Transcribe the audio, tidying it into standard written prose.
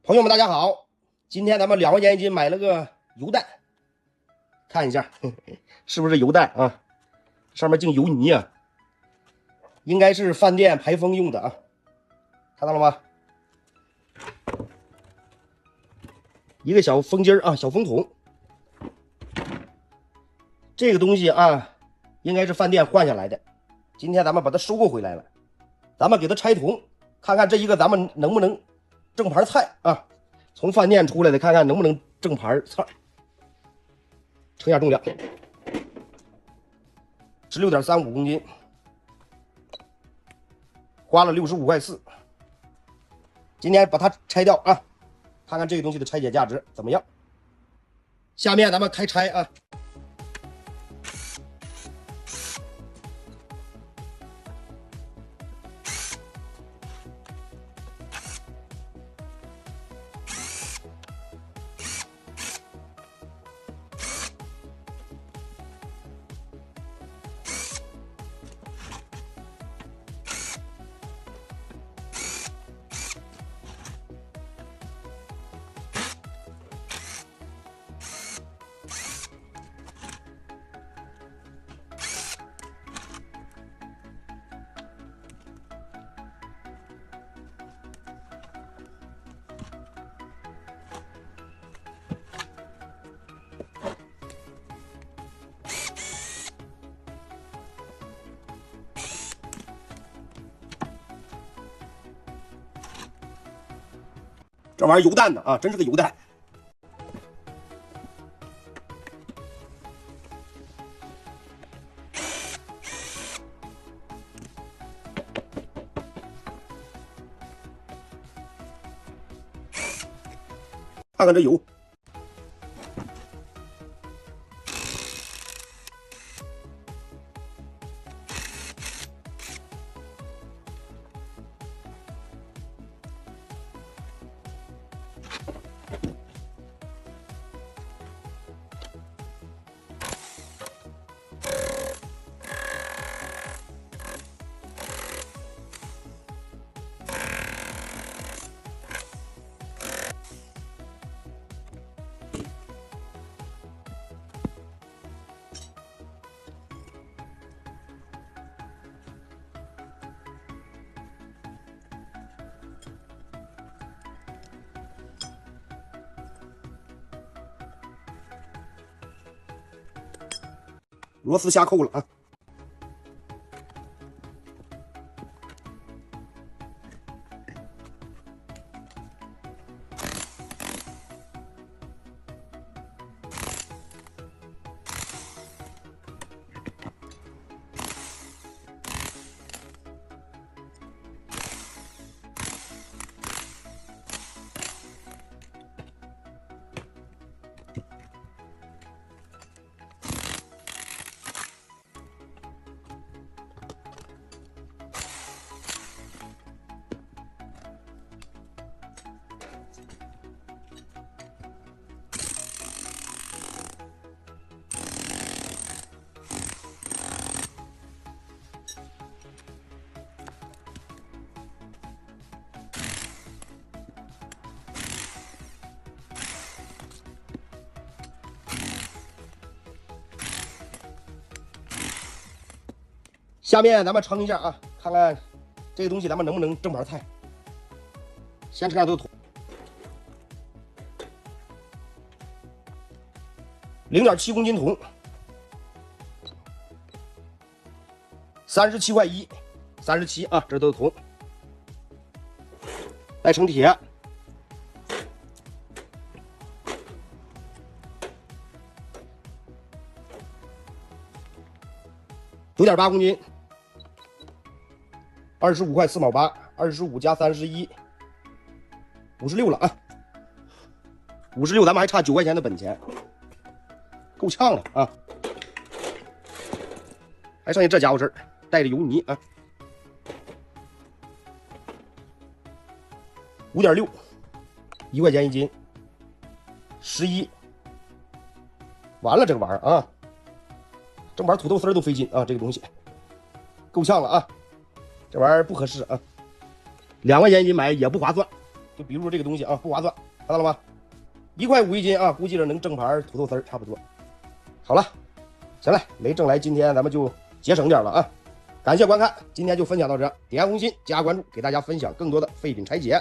朋友们，大家好！今天咱们2块钱一斤买了个油蛋，看一下是不是油蛋啊？上面净油泥啊，应该是饭店排风用的啊，看到了吗？一个小风机啊，小风筒。这个东西啊，应该是饭店换下来的。今天咱们把它收购回来了，咱们给它拆桶，看看这一个咱们能不能正盘菜啊？从饭店出来的，看看能不能正盘菜。称一下重量，16.35公斤，花了65块4。今天把它拆掉啊，看看这个东西的拆解价值怎么样。下面咱们开拆啊。这玩意儿油蛋的啊，真是个油蛋。看看这油，螺丝下扣了啊。下面咱们称一下啊，看看这个东西咱们能不能正盘菜。先称下这个桶，0.7公斤桶，37块1，37啊，这都是桶。再称铁，9.8公斤。25块4毛8，25加31，56了啊，56，咱们还差9块钱的本钱，够呛了啊！还剩下这家伙事儿，带着油泥啊，5.6，1块钱一斤，11，完了这个玩意儿啊，正盘土豆丝都费劲啊，这个东西够呛了啊！这玩意儿不合适啊，2块钱一斤买也不划算，就比如说这个东西啊，不划算，看到了吗？1块5一斤啊，估计着能正盘土豆丝儿差不多。好了，行了，没挣来，今天咱们就节省点了啊！感谢观看，今天就分享到这，点红心加关注，给大家分享更多的废品拆解。